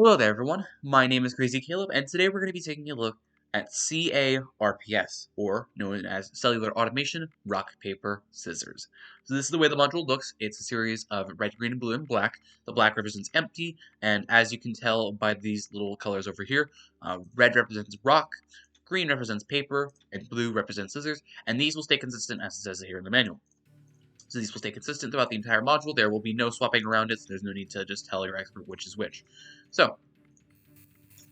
Hello there, everyone. My name is Crazy Caleb, and today we're going to be taking a look at CA-RPS, or known as Cellular Automation, Rock, Paper, Scissors. So this is the way the module looks. It's a series of red, green, blue, and black. The black represents empty, and as you can tell by these little colors over here, red represents rock, green represents paper, and blue represents scissors, and these will stay consistent as it says here in the manual. So these will stay consistent throughout the entire module. There will be no swapping around it, so there's no need to just tell your expert which is which. So,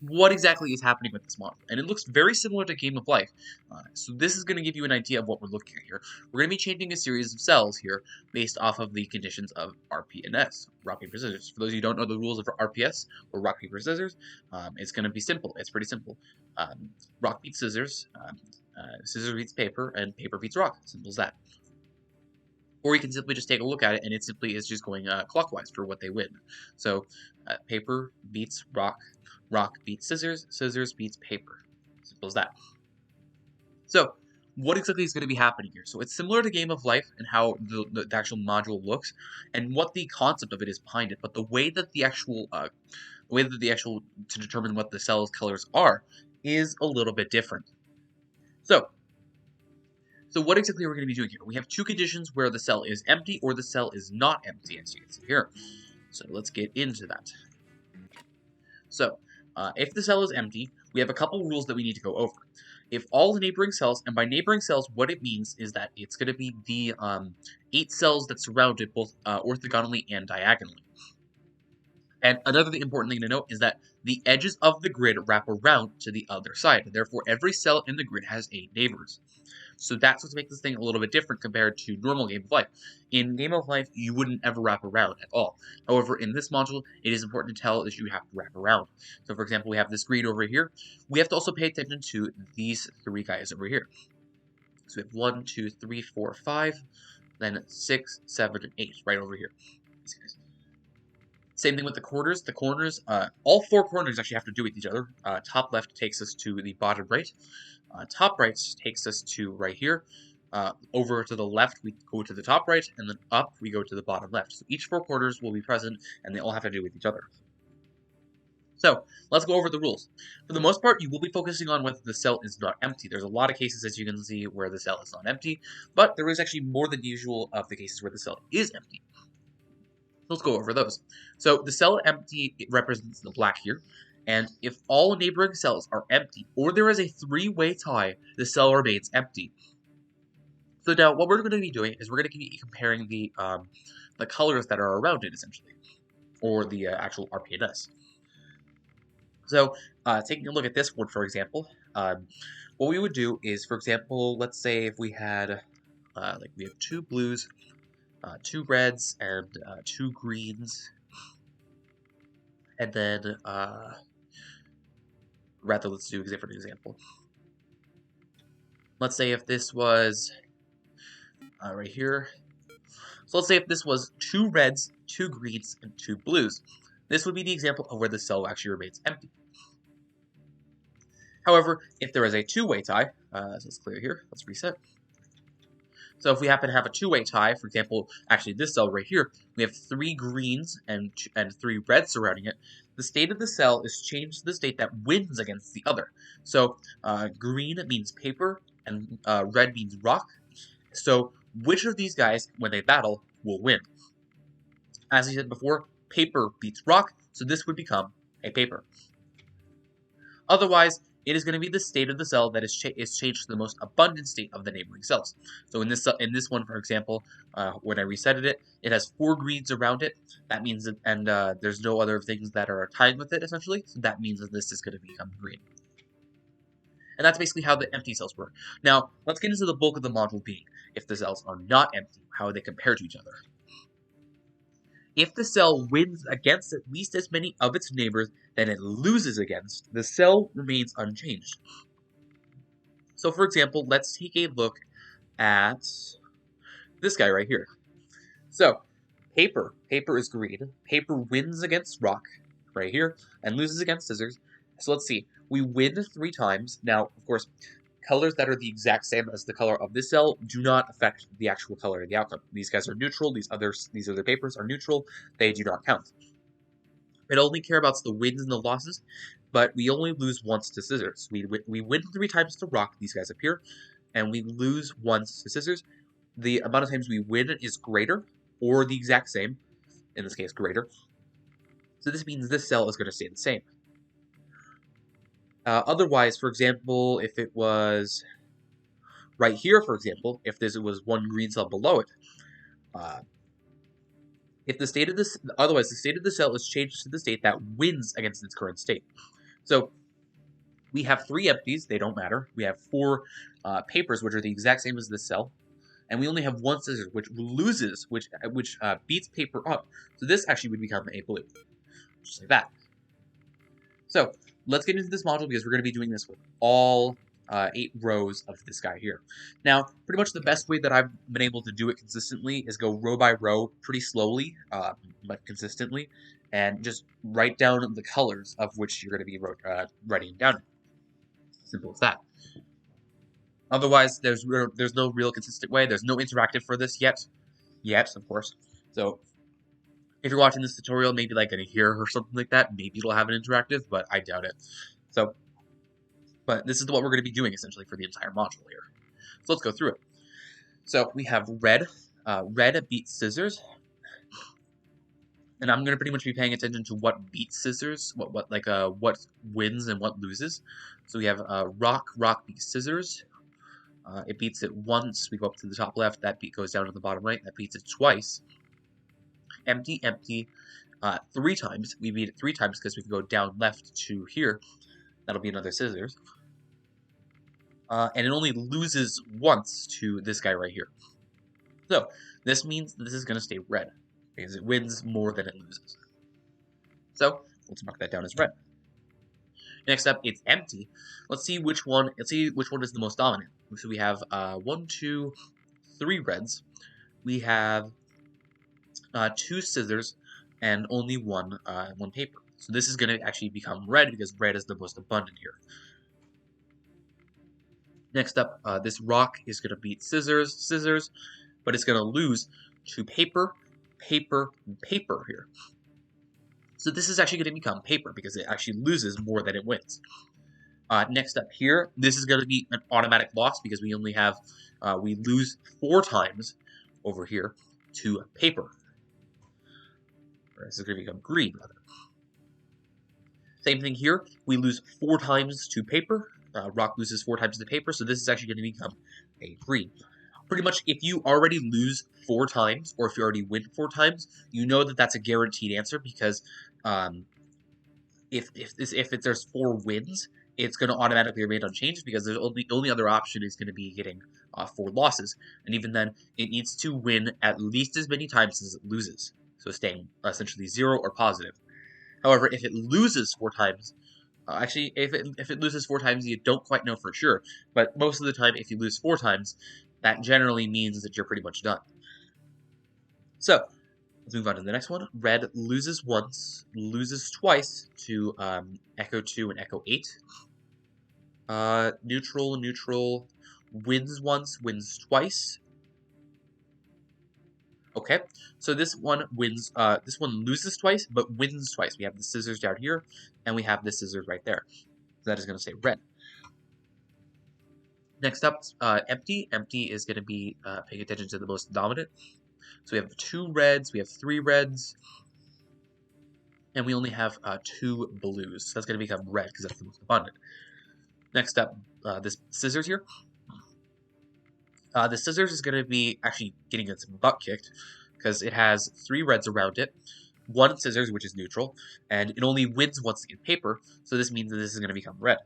what exactly is happening with this module? And it looks very similar to Game of Life. So this is going to give you an idea of what we're looking at here. We're going to be changing a series of cells here based off of the conditions of RP and S, rock, paper, scissors. For those of you who don't know the rules of RPS, or rock, paper, scissors, it's going to be simple. It's pretty simple. Rock beats scissors, scissors beats paper, and paper beats rock. Simple as that. Or you can simply just take a look at it, and it simply is just going clockwise for what they win. So, paper beats rock, rock beats scissors, scissors beats paper. Simple as that. So, what exactly is going to be happening here? So, it's similar to Game of Life and how the actual module looks, and what the concept of it is behind it. But the way that the actual to determine what the cell's colors are is a little bit different. So what exactly are we going to be doing here? We have two conditions where the cell is empty or the cell is not empty, as you can see here. So let's get into that. So if the cell is empty, we have a couple rules that we need to go over. If all the neighboring cells, and by neighboring cells, what it means is that it's going to be the 8 cells that surround it both orthogonally and diagonally. And another important thing to note is that the edges of the grid wrap around to the other side. Therefore, every cell in the grid has 8 neighbors. So that's what makes this thing a little bit different compared to normal Game of Life. In Game of Life, you wouldn't ever wrap around at all. However, in this module, it is important to tell that you have to wrap around. So for example, we have this grid over here. We have to also pay attention to these 3 guys over here. So we have 1, 2, 3, 4, 5, then 6, 7, and 8 right over here. These guys. Same thing with the corners. The corners, all 4 corners actually have to do with each other. Top left takes us to the bottom right. Top right takes us to right here. Over to the left, we go to the top right, and then up, we go to the bottom left. So each 4 corners will be present, and they all have to do with each other. So, let's go over the rules. For the most part, you will be focusing on whether the cell is not empty. There's a lot of cases, as you can see, where the cell is not empty, but there is actually more than usual of the cases where the cell is empty. Let's go over those. So, the cell empty represents the black here. And if all neighboring cells are empty, or there is a 3-way tie, the cell remains empty. So now, what we're going to be doing is we're going to be comparing the colors that are around it, essentially, or the actual RPS. So, taking a look at this one, for example, what we would do is, for example, let's say if we had, we have 2 blues, 2 reds, and 2 greens, and then rather, let's do a different example. Let's say if this was right here. So let's say if this was 2 reds, 2 greens, and 2 blues. This would be the example of where the cell actually remains empty. However, if there is a 2-way tie, so let's clear here, let's reset. So if we happen to have a 2-way tie, for example, actually this cell right here, we have 3 greens and 3 reds surrounding it. The state of the cell is changed to the state that wins against the other. So green means paper and red means rock. So which of these guys, when they battle, will win? As I said before, paper beats rock, so this would become a paper. Otherwise, it is going to be the state of the cell that is changed to the most abundant state of the neighboring cells. So in this one, for example, when I resetted it, it has 4 greens around it. That means that, and there's no other things that are tied with it, essentially. So that means that this is going to become green. And that's basically how the empty cells work. Now, let's get into the bulk of the module being, if the cells are not empty, how are they compared to each other? If the cell wins against at least as many of its neighbors than it loses against, the cell remains unchanged. So, for example, let's take a look at this guy right here. So, paper is green. Paper wins against rock, right here, and loses against scissors. So let's see. We win 3 times. Now, of course, colors that are the exact same as the color of this cell do not affect the actual color of the outcome. These guys are neutral. These other papers are neutral. They do not count. It only care about the wins and the losses, but we only lose once to scissors. We win 3 times to rock, these guys up here, and we lose once to scissors. The amount of times we win is greater, or the exact same, in this case greater. So this means this cell is going to stay the same. Otherwise, for example, if it was right here, for example, if there was one green cell below it, if the state of this, otherwise the state of the cell is changed to the state that wins against its current state. So we have 3 empties, they don't matter. We have 4 papers, which are the exact same as this cell, and we only have 1 scissors, which loses, which beats paper up. So this actually would become a blue, just like that. So let's get into this module because we're going to be doing this with all 8 rows of this guy here. Now, pretty much the best way that I've been able to do it consistently is go row by row pretty slowly, but consistently, and just write down the colors of which you're going to be writing down. Simple as that. Otherwise, there's no real consistent way. There's no interactive for this yet, of course. So if you're watching this tutorial, maybe like in a year or something like that, maybe it'll have an interactive, but I doubt it. So, but this is what we're going to be doing essentially for the entire module here. So let's go through it. So we have red. Red beats scissors. And I'm going to pretty much be paying attention to what beats scissors, what wins and what loses. So we have rock beats scissors. It beats it once. We go up to the top left. That beat goes down to the bottom right. That beats it twice. Empty, 3 times. We beat it 3 times because we can go down left to here. That'll be another scissors. And it only loses once to this guy right here. So this means this is going to stay red because it wins more than it loses. So let's mark that down as red. Next up, it's empty. Let's see which one. Let's see which one is the most dominant. So we have 1, 2, 3 reds. We have 2 scissors and only one paper. So this is going to actually become red because red is the most abundant here. Next up, this rock is going to beat scissors, but it's going to lose to paper, paper, and paper here. So this is actually going to become paper because it actually loses more than it wins. Next up here, this is going to be an automatic loss because we only have, we lose 4 times over here to paper. This is going to become green, rather. Same thing here, we lose 4 times to paper. Rock loses 4 times to paper, so this is actually going to become a green. Pretty much, if you already lose 4 times, or if you already win 4 times, you know that that's a guaranteed answer because if there's 4 wins, it's going to automatically remain unchanged because the only other option is going to be getting 4 losses, and even then, it needs to win at least as many times as it loses, so staying essentially 0 or positive. However, if it loses 4 times, actually, if it loses 4 times, you don't quite know for sure, but most of the time, if you lose 4 times, that generally means that you're pretty much done. So, let's move on to the next one. Red loses once, loses twice to Echo 2 and Echo 8. Neutral, wins once, wins twice. Okay, so this one wins, this one loses twice, but wins twice. We have the scissors down here, and we have the scissors right there. So that is going to say red. Next up, empty. Empty is going to be paying attention to the most dominant. So we have 2 reds, we have 3 reds, and we only have 2 blues. So that's going to become red because that's the most abundant. Next up, this scissors here. The scissors is going to be actually getting its butt kicked because it has 3 reds around it, 1 scissors, which is neutral, and it only wins once in paper, so this means that this is going to become red.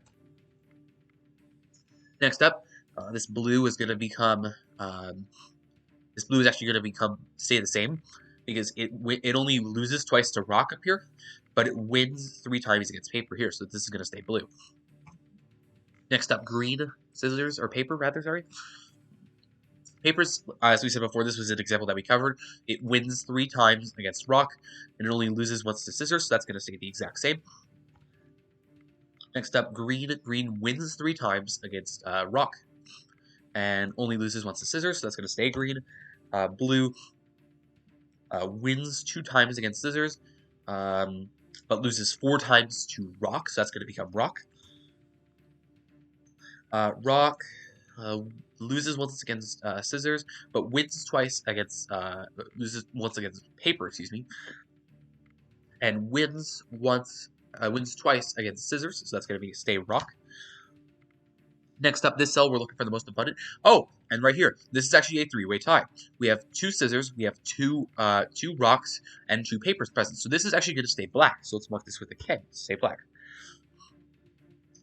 Next up, this blue is going to become, this blue is actually going to stay the same, because it only loses twice to rock up here, but it wins 3 times against paper here, so this is going to stay blue. Next up, green scissors, or paper rather, sorry. Papers, as we said before, this was an example that we covered. It wins 3 times against rock, and it only loses once to scissors, so that's going to stay the exact same. Next up, green. Green wins 3 times against rock, and only loses once to scissors, so that's going to stay green. Blue wins 2 times against scissors, but loses 4 times to rock, so that's going to become rock. Rock loses once against scissors, but wins twice against loses once against paper, excuse me, and wins twice against scissors, so that's going to be stay rock. Next up, this cell, we're looking for the most abundant. Oh, and right here, this is actually a 3-way tie. We have 2 scissors, we have two rocks, and 2 papers present. So this is actually going to stay black. So let's mark this with a K. Stay black.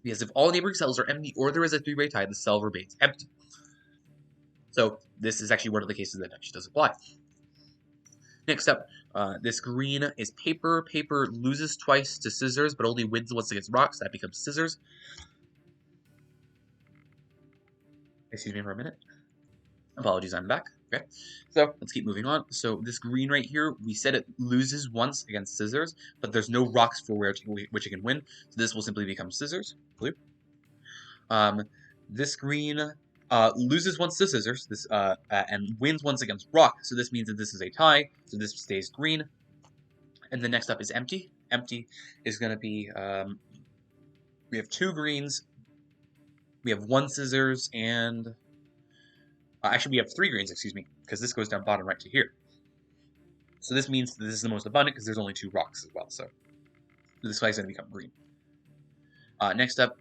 Because if all neighboring cells are empty or there is a 3-way tie, the cell remains empty. So this is actually one of the cases that actually does apply. Next up, this green is paper. Paper loses twice to scissors, but only wins once against rocks. That becomes scissors. Excuse me for a minute. Apologies, I'm back. Okay, so let's keep moving on. So this green right here, we said it loses once against scissors, but there's no rocks for which it can win. So this will simply become scissors. Blue. This green loses once to scissors, and wins once against rock. So this means that this is a tie. So this stays green. And then next up is empty. Empty is going to be we have 2 greens. We have 1 scissors and actually, we have 3 greens, excuse me, because this goes down bottom right to here. So this means that this is the most abundant because there's only 2 rocks as well. So this guy's going to become green. Next up,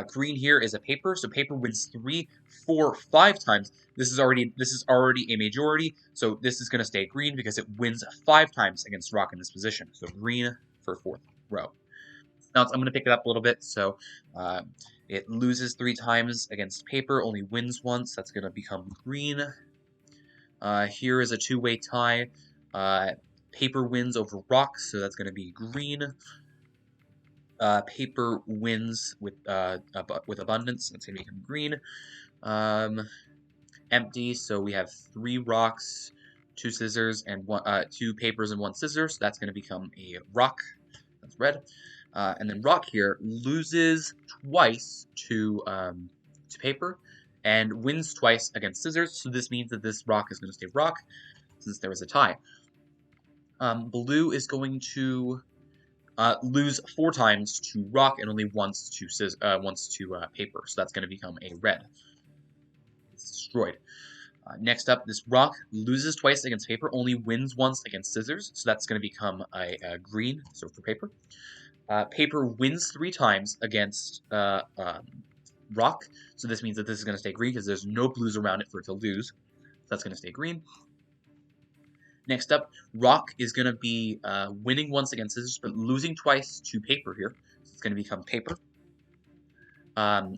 green here is a paper. So paper wins 3, 4, 5 times. This is already a majority. So this is going to stay green because it wins 5 times against rock in this position. So green for 4th row. Now I'm going to pick it up a little bit. So it loses 3 times against paper, only wins once. That's going to become green. Here is a 2-way tie. Paper wins over rocks, so that's going to be green. Paper wins with abundance. That's going to become green. Empty, so we have 3 rocks, 2 scissors, and 2 papers and 1 scissors. So that's going to become a rock. That's red. And then rock here loses twice to paper and wins twice against scissors. So this means that this rock is going to stay rock since there was a tie. Blue is going to lose 4 times to rock and only once to paper. So that's going to become a red. It's destroyed. Next up, this rock loses twice against paper, only wins once against scissors. So that's going to become a green. So for paper. Paper wins 3 times against rock, so this means that this is going to stay green because there's no blues around it for it to lose. So that's going to stay green. Next up, rock is going to be winning once against scissors, but losing twice to paper here. So it's going to become paper.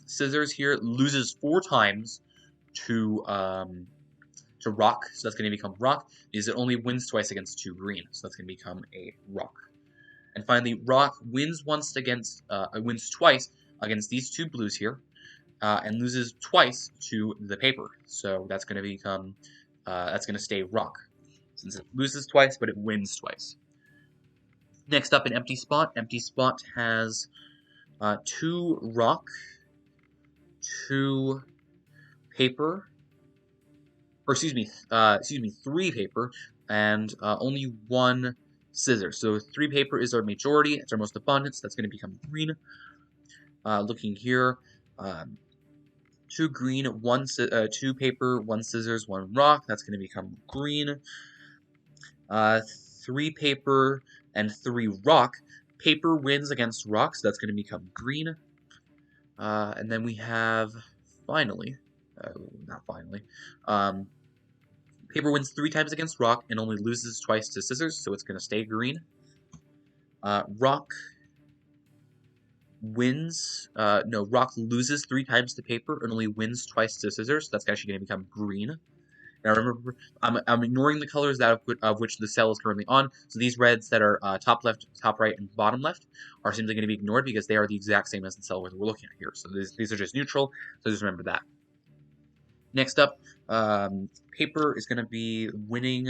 Scissors here loses 4 times to rock, so that's going to become rock, because it only wins twice against 2 green, so that's going to become a rock. And finally, rock wins twice against these 2 blues here, and loses twice to the paper. So that's going to become that's going to stay rock, since it loses twice, but it wins twice. Next up, an empty spot. Empty spot has 2 rock, 2 paper, or excuse me, 3 paper, and only 1 scissors. So 3 paper is our majority. It's our most abundant. So that's going to become green. Looking here, 2 green, 2 paper, 1 scissors, 1 rock. That's going to become green. 3 paper and 3 rock. Paper wins against rock, so that's going to become green. And then we have paper wins 3 times against rock and only loses twice to scissors, so it's going to stay green. Rock loses 3 times to paper and only wins twice to scissors, so that's actually going to become green. Now remember, I'm ignoring the colors of which the cell is currently on, so these reds that are top left, top right, and bottom left are simply going to be ignored because they are the exact same as the cell we're looking at here. So these are just neutral, so just remember that. Next up, paper is going to be winning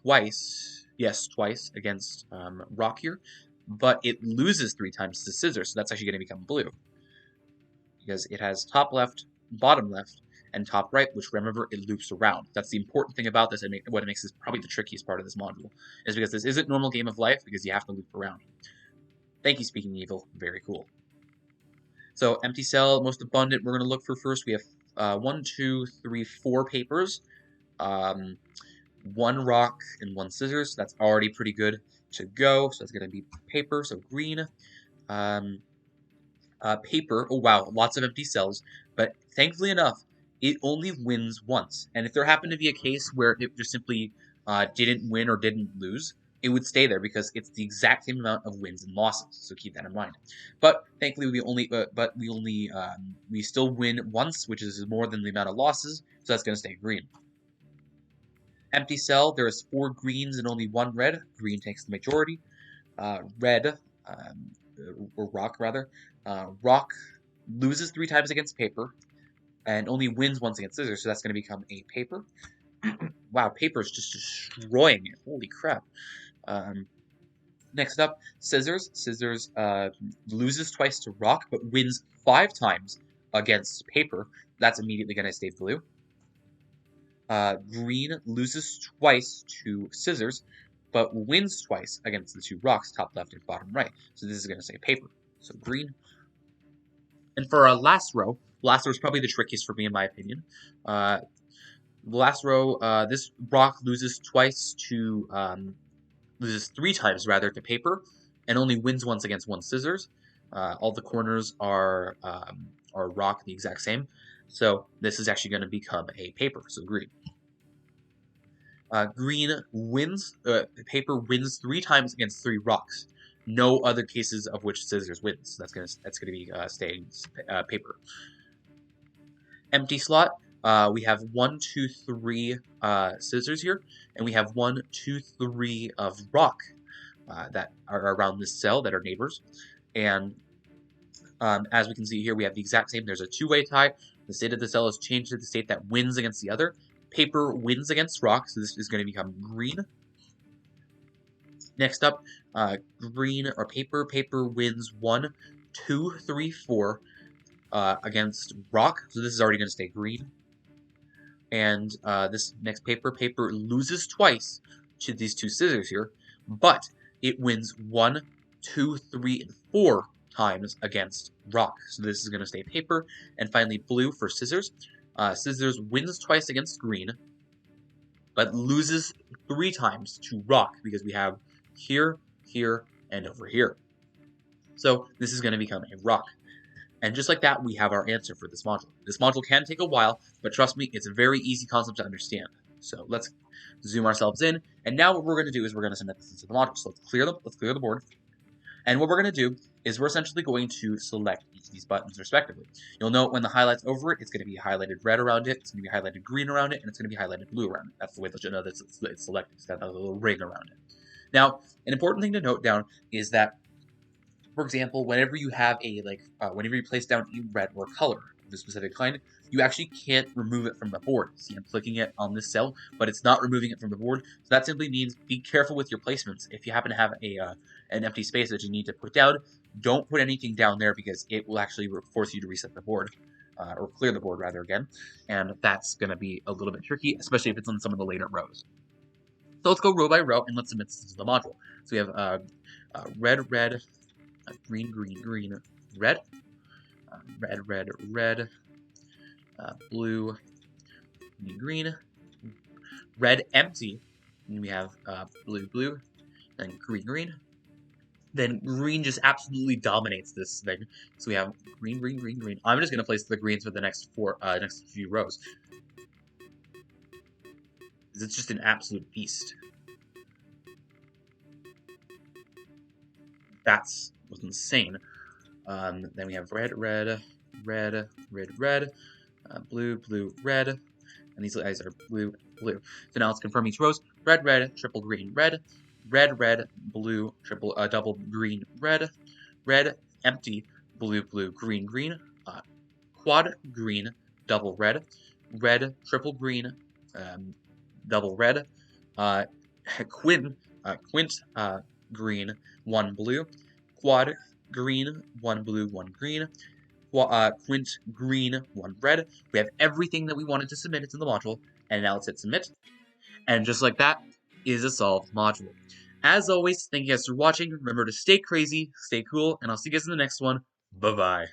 twice against rock here, but it loses 3 times to scissors, so that's actually going to become blue because it has top left, bottom left, and top right, which remember, it loops around. That's the important thing about this, and what makes this probably the trickiest part of this module, is because this isn't normal game of life, because you have to loop around. Thank you, Speaking Evil. Very cool. So empty cell, most abundant, we're going to look for first. We have 1, 2, 3, 4 papers, 1 rock, and 1 scissors. That's already pretty good to go. So that's going to be paper, so green. Paper, oh wow, lots of empty cells, but thankfully enough, it only wins once. And if there happened to be a case where it just simply didn't win or didn't lose, it would stay there because it's the exact same amount of wins and losses. So keep that in mind. But thankfully, we still win once, which is more than the amount of losses. So that's going to stay green. Empty cell. There is 4 greens and only 1 red. Green takes the majority. Red. Or rock rather. Rock loses 3 times against paper and only wins once against scissors, so that's going to become a paper. Wow, paper is just destroying it. Holy crap. Next up, scissors. Scissors loses twice to rock, but wins 5 times against paper. That's immediately going to stay blue. Green loses twice to scissors, but wins twice against the 2 rocks, top left and bottom right. So this is going to say paper. So green. And for our last row is probably the trickiest for me in my opinion. The last row, this rock loses 3 times rather to paper, and only wins once against 1 scissors. All the corners are rock the exact same. So this is actually going to become a paper, so green. Green wins, paper wins 3 times against 3 rocks. No other cases of which scissors wins. So that's gonna be staying paper. Empty slot. We have 1, 2, 3 scissors here, and we have 1, 2, 3 of rock that are around this cell that are neighbors. And as we can see here, we have the exact same. There's a 2-way tie. The state of the cell is changed to the state that wins against the other. Paper wins against rock, so this is going to become green. Next up, green or paper. Paper wins 1, 2, 3, 4 against rock, so this is already going to stay green. And this next paper loses twice to these 2 scissors here, but it wins 1, 2, 3, and 4 times against rock, so this is going to stay paper. And finally, blue for scissors. Scissors wins twice against green, but loses 3 times to rock because we have here, here, and over here. So this is going to become a rock. And just like that, we have our answer for this module. This module can take a while, but trust me, it's a very easy concept to understand. So let's zoom ourselves in. And now what we're going to do is we're going to submit this into the module. So let's clear the board. And what we're going to do is we're essentially going to select each of these buttons respectively. You'll note when the highlight's over it, it's going to be highlighted red around it, it's going to be highlighted green around it, and it's going to be highlighted blue around it. That's the way that you'll know that it's selected. It's got a little ring around it. Now, an important thing to note down is that, for example, whenever you have whenever you place down a red or color of a specific kind, you actually can't remove it from the board. See, I'm clicking it on this cell, but it's not removing it from the board. So that simply means be careful with your placements. If you happen to have an empty space that you need to put down, don't put anything down there because it will actually force you to reset the board, or clear the board rather again, and that's going to be a little bit tricky, especially if it's on some of the later rows. So let's go row by row and let's submit this to the module. So we have red, red, green, green, green, red, red, red, red, blue, green, red, empty, and we have blue, blue, and green, green. Then green just absolutely dominates this thing. So we have green, green, green, green. I'm just going to place the greens for the next few rows. It's just an absolute beast. That's what's insane. Then we have red, red, red, red, red, blue, blue, red, and these guys are blue, blue. So now let's confirm each rows. Red, red, triple green, red, red, red, blue, triple, double green, red, red, empty, blue, blue, green, green, quad green, double red, red, triple green, double red, quint green, 1 blue, quad green, 1 blue, 1 green, Quint green, 1 red. We have everything that we wanted to submit into the module, and now let's hit submit. And just like that is a solved module. As always, thank you guys for watching. Remember to stay crazy, stay cool, and I'll see you guys in the next one. Bye-bye.